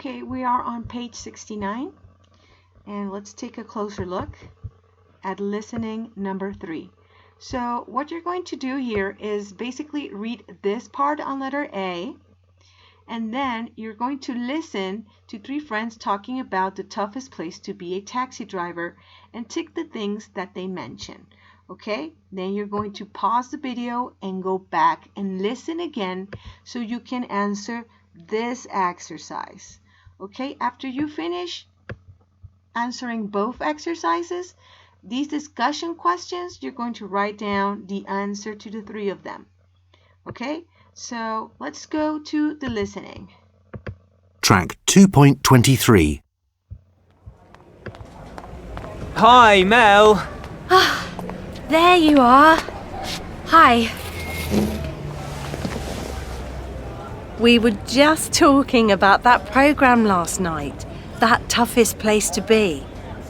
Okay, we are on page 69, and let's take a closer look at listening number 3. So what you're going to do here is basically read this part on letter A, and then you're going to listen to 3 friends talking about the toughest place to be a taxi driver and tick the things that they mention. Okay, then you're going to pause the video and go back and listen again so you can answer this exercise. Okay, after you finish answering both exercises, these discussion questions, you're going to write down the answer to the 3 of them. Okay, so let's go to the listening. Track 2.23. Hi, Mel. There you are. Hi. We were just talking about that program last night, That Toughest Place to Be.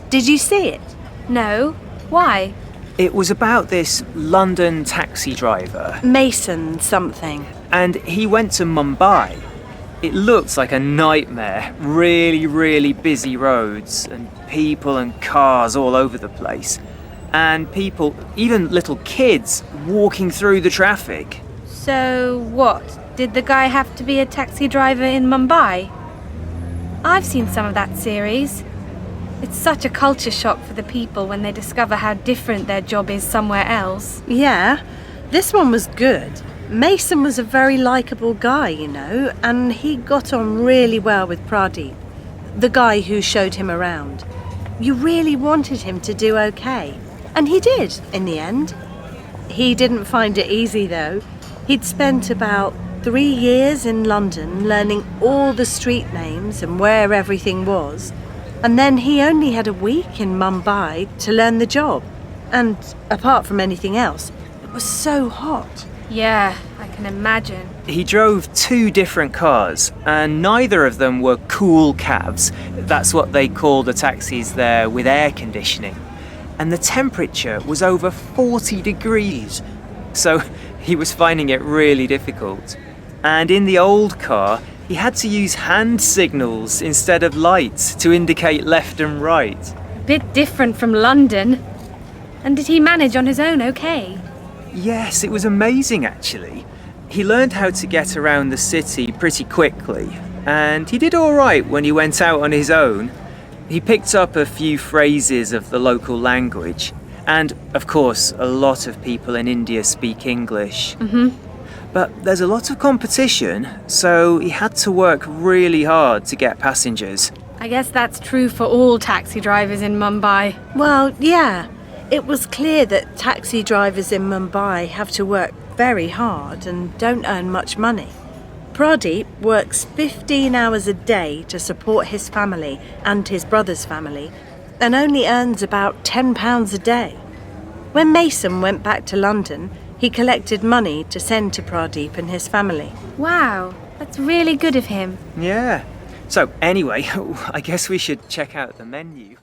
Did you see it? No. Why? It was about this London taxi driver. Mason something. And he went to Mumbai. It looked like a nightmare. Really, really busy roads and people and cars all over the place. And people, even little kids, walking through the traffic. So what? Did the guy have to be a taxi driver in Mumbai? I've seen some of that series. It's such a culture shock for the people when they discover how different their job is somewhere else. Yeah, this one was good. Mason was a very likeable guy, you know, and he got on really well with Pradeep, the guy who showed him around. You really wanted him to do okay, and he did in the end. He didn't find it easy though. He'd spent about 3 years in London learning all the street names and where everything was, and then he only had a week in Mumbai to learn the job. And apart from anything else, it was so hot. Yeah, I can imagine. He drove 2 different cars, and neither of them were cool cabs. That's what they call the taxis there with air conditioning. And the temperature was over 40 degrees. So he was finding it really difficult. And in the old car, he had to use hand signals instead of lights to indicate left and right. A bit different from London. And did he manage on his own okay? Yes, it was amazing actually. He learned how to get around the city pretty quickly, and he did all right when he went out on his own. He picked up a few phrases of the local language, and of course, a lot of people in India speak English. But there's a lot of competition, so he had to work really hard to get passengers. I guess that's true for all taxi drivers in Mumbai. Well, yeah. It was clear that taxi drivers in Mumbai have to work very hard and don't earn much money. Pradeep works 15 hours a day to support his family and his brother's family and only earns about £10 a day. When Mason went back to London, he collected money to send to Pradeep and his family. Wow, that's really good of him. Yeah. So anyway, I guess we should check out the menu.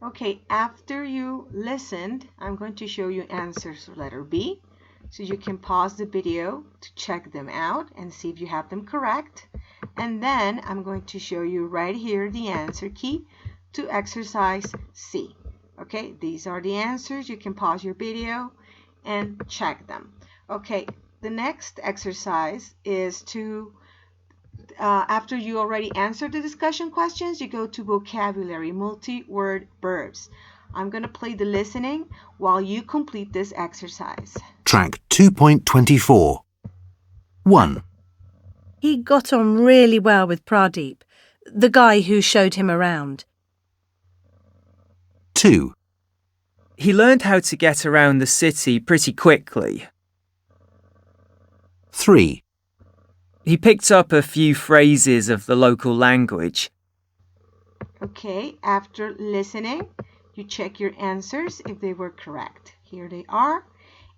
Okay, after you listened, I'm going to show you answers for letter B. So you can pause the video to check them out and see if you have them correct. And then I'm going to show you right here the answer key to exercise C. Okay, these are the answers. You can pause your video and check them. Okay, the next exercise is to after you already answered the discussion questions, you go to vocabulary, multi-word verbs. I'm going to play the listening while you complete this exercise. Track 2.24. 1. He got on really well with Pradeep, the guy who showed him around. 2. He learned how to get around the city pretty quickly. 3. He picked up a few phrases of the local language. Okay, after listening, you check your answers if they were correct. Here they are.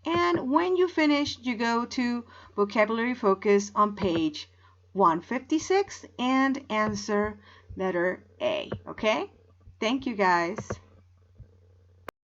And when you finish, you go to vocabulary focus on page 156 and answer letter A. Okay? Thank you, guys.